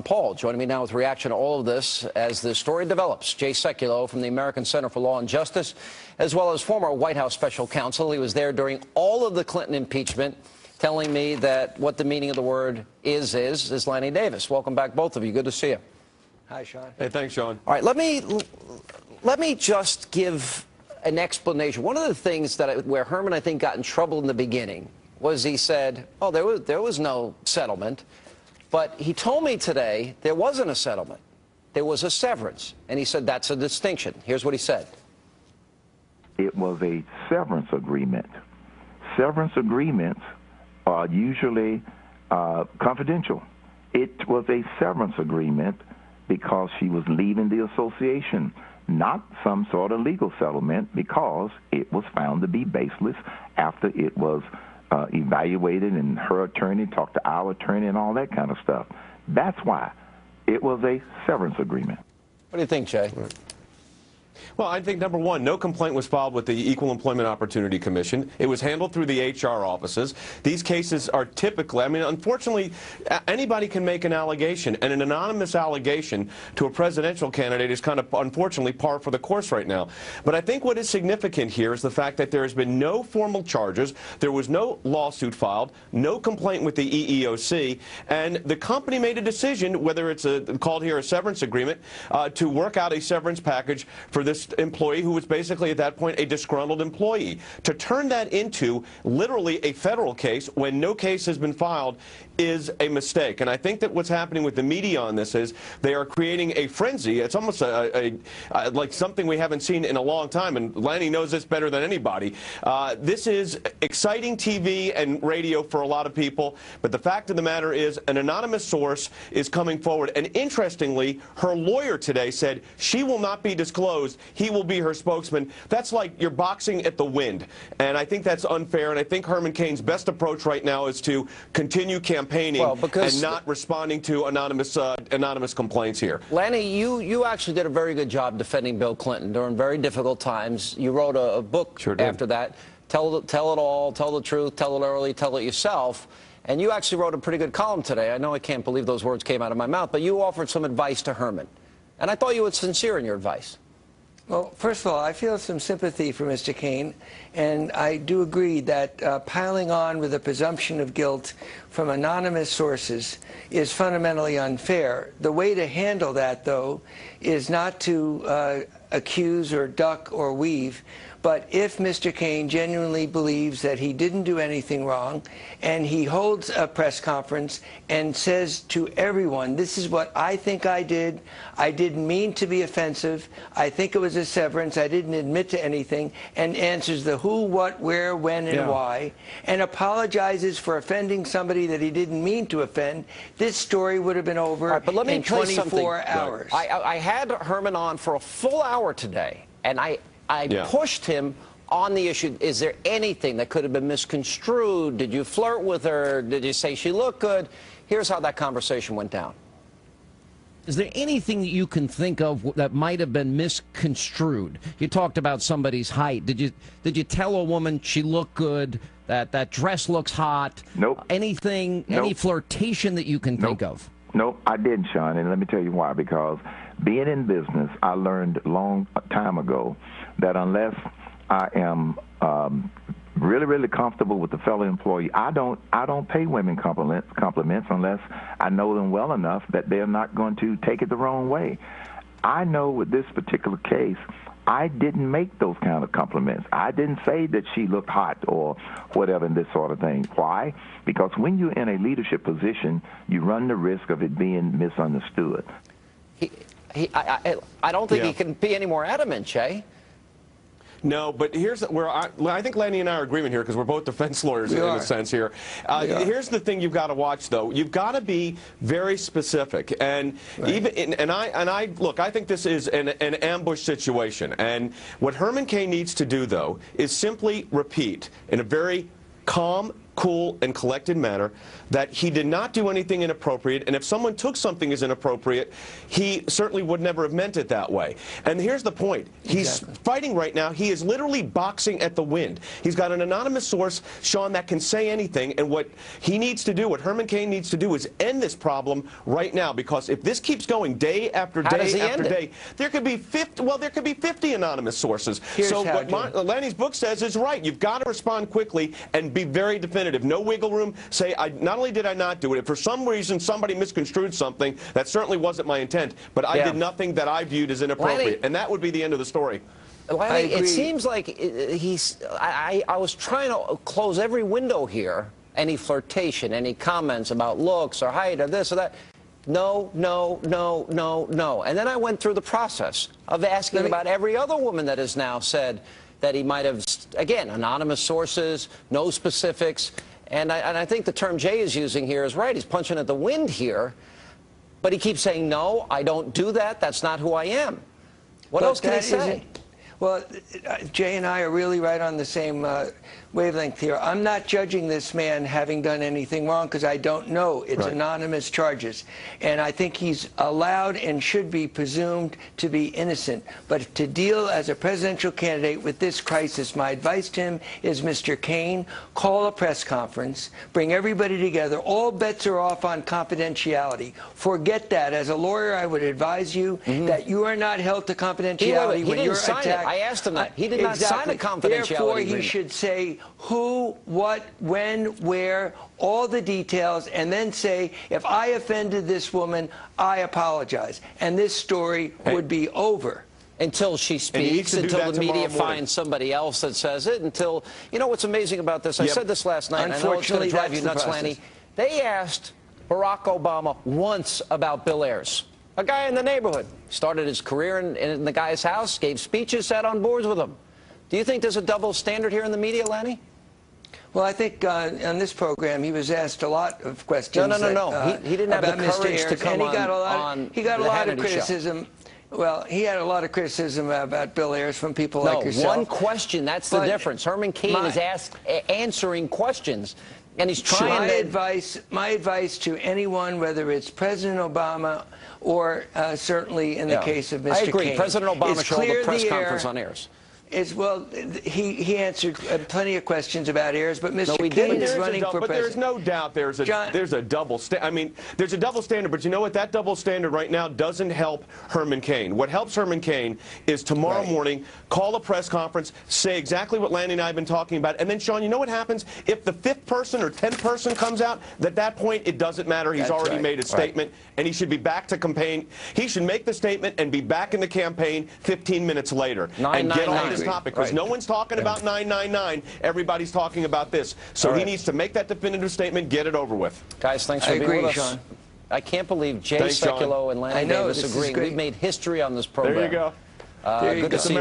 Paul joining me now with reaction to all of this as the story develops. Jay Sekulow from the American Center for Law and Justice, as well as former White House special counsel. He was there during all of the Clinton impeachment, telling me that what the meaning of the word is Lanny Davis. Welcome back, both of you. Good to see you. Hi, Sean. Hey, thanks, Sean. All right, let me just give an explanation. One of the things where Herman, I think, got in trouble in the beginning was he said, oh, there was no settlement. But he told me today there wasn't a settlement. There was a severance. And he said that's a distinction. Here's what he said. It was a severance agreement. Severance agreements are usually confidential. It was a severance agreement because she was leaving the association, not some sort of legal settlement, because it was found to be baseless after it was evaluated, and her attorney talked to our attorney and all that kind of stuff. That's why it was a severance agreement. What do you think, Jay? Well, I think, number one, no complaint was filed with the Equal Employment Opportunity Commission. It was handled through the HR offices. These cases are typically, I mean, unfortunately, anybody can make an allegation, and an anonymous allegation to a presidential candidate is kind of, unfortunately, par for the course right now. But I think what is significant here is the fact that there has been no formal charges, there was no lawsuit filed, no complaint with the EEOC, and the company made a decision, whether it's called here a severance agreement, to work out a severance package for this employee who was basically at that point a disgruntled employee. To turn that into literally a federal case when no case has been filed is a mistake. And I think that what's happening with the media on this is they are creating a frenzy. It's almost like something we haven't seen in a long time, and Lanny knows this better than anybody. This is exciting TV and radio for a lot of people, but the fact of the matter is an anonymous source is coming forward. And interestingly, her lawyer today said she will not be disclosed. He will be her spokesman. That's like you're boxing at the wind. And I think that's unfair. And I think Herman Cain's best approach right now is to continue campaigning and not responding to anonymous complaints here. Lanny, you actually did a very good job defending Bill Clinton during very difficult times. You wrote a book after that. Tell it all, tell the truth, tell it early, tell it yourself. And you actually wrote a pretty good column today. I know I can't believe those words came out of my mouth, but you offered some advice to Herman. And I thought you were sincere in your advice. Well, first of all, I feel some sympathy for Mr. Cain, and I do agree that piling on with a presumption of guilt from anonymous sources is fundamentally unfair. The way to handle that, though, is not to accuse or duck or weave, but if Mr. Cain genuinely believes that he didn't do anything wrong, and he holds a press conference and says to everyone, this is what I think I didn't mean to be offensive, I think it was a severance, I didn't admit to anything, and answers the who, what, where, when, and why, and apologizes for offending somebody that he didn't mean to offend, this story would have been over in 24 hours. I had Herman on for a full hour today, and I pushed him on the issue. Is there anything that could have been misconstrued? Did you flirt with her? Did you say she looked good? Here's how that conversation went down. Is there anything that you can think of that might have been misconstrued? You talked about somebody's height. Did you tell a woman she looked good, that dress looks hot? Nope. Anything, any flirtation that you can think of? Nope, I didn't, Sean, and let me tell you why. Because being in business, I learned a long time ago that unless I am really, really comfortable with the fellow employee, I don't pay women compliments unless I know them well enough that they're not going to take it the wrong way. I know with this particular case, I didn't make those kind of compliments. I didn't say that she looked hot or whatever and this sort of thing. Why? Because when you're in a leadership position, you run the risk of it being misunderstood. I don't think he can be any more adamant, Jay. No, but here's where I think Lanny and I are in agreement here because we're both defense lawyers in a sense here. Here's the thing you've got to watch, though. You've got to be very specific, and look, I think this is an ambush situation. And what Herman Cain needs to do, though, is simply repeat in a very calm, cool, and collected manner, that he did not do anything inappropriate, and if someone took something as inappropriate, he certainly would never have meant it that way. And here's the point. He's fighting right now. He is literally boxing at the wind. He's got an anonymous source, Sean, that can say anything, and what he needs to do, what Herman Cain needs to do, is end this problem right now, because if this keeps going day after day after day, there could be 50, well, there could be 50 anonymous sources. So what Lanny's book says is right. You've got to respond quickly and be very definitive. No wiggle room. Say, not only did I not do it, if for some reason somebody misconstrued something, that certainly wasn't my intent, but I did nothing that I viewed as inappropriate. Lanny, and that would be the end of the story. Lanny, it seems like I was trying to close every window here. Any flirtation, any comments about looks or height or this or that. No, no, no, no, no. And then I went through the process of asking about every other woman that has now said that he might have, again, anonymous sources, no specifics. And I think the term Jay is using here is right. He's punching at the wind here. But he keeps saying, no, I don't do that. That's not who I am. What else can he say? Well, Jay and I are really right on the same wavelength here. I'm not judging this man having done anything wrong because I don't know. It's anonymous charges. And I think he's allowed and should be presumed to be innocent. But to deal as a presidential candidate with this crisis, my advice to him is, Mr. Cain, call a press conference, bring everybody together. All bets are off on confidentiality. Forget that. As a lawyer, I would advise you that you are not held to confidentiality when you're attacked. I asked him that. He did not sign a confidentiality Therefore, agreement. he should say who, what, when, where, all the details, and then say, if I offended this woman, I apologize. And this story would be over. Until she speaks, until the media finds somebody else that says it, until, you know what's amazing about this? I said this last night, and I know it's going to drive you nuts, Lanny. They asked Barack Obama once about Bill Ayers. A guy in the neighborhood. Started his career in the guy's house, gave speeches, sat on boards with him. Do you think there's a double standard here in the media, Lanny? Well, I think on this program he was asked a lot of questions. No. He didn't have the courage to come on he got a lot of criticism. Well, he had a lot of criticism about Bill Ayers from people like yourself. One question, that's the difference. Herman Cain is answering questions. And he's trying my advice to anyone, whether it's President Obama or certainly in the case of Mr. Cain. I agree. President Obama should hold a press conference on Ayers. Well, he answered plenty of questions about Ayers, but Mr. Cain is running for president. But there's no doubt there's a double standard. I mean, there's a double standard, but you know what? That double standard right now doesn't help Herman Cain. What helps Herman Cain is tomorrow morning, call a press conference, say exactly what Lanny and I have been talking about, and then, Sean, you know what happens? If the 5th person or 10th person comes out, at that point, it doesn't matter. He's already made his statement, and he should be back to campaign. He should make the statement and be back in the campaign 15 minutes later and get on this topic, because no one's talking about 999. Everybody's talking about this. So he needs to make that definitive statement, get it over with. Guys, thanks for being with us. Sean. I can't believe Jay Sekulow and Lanny Davis agree. We've made history on this program. There you go. Good to see you.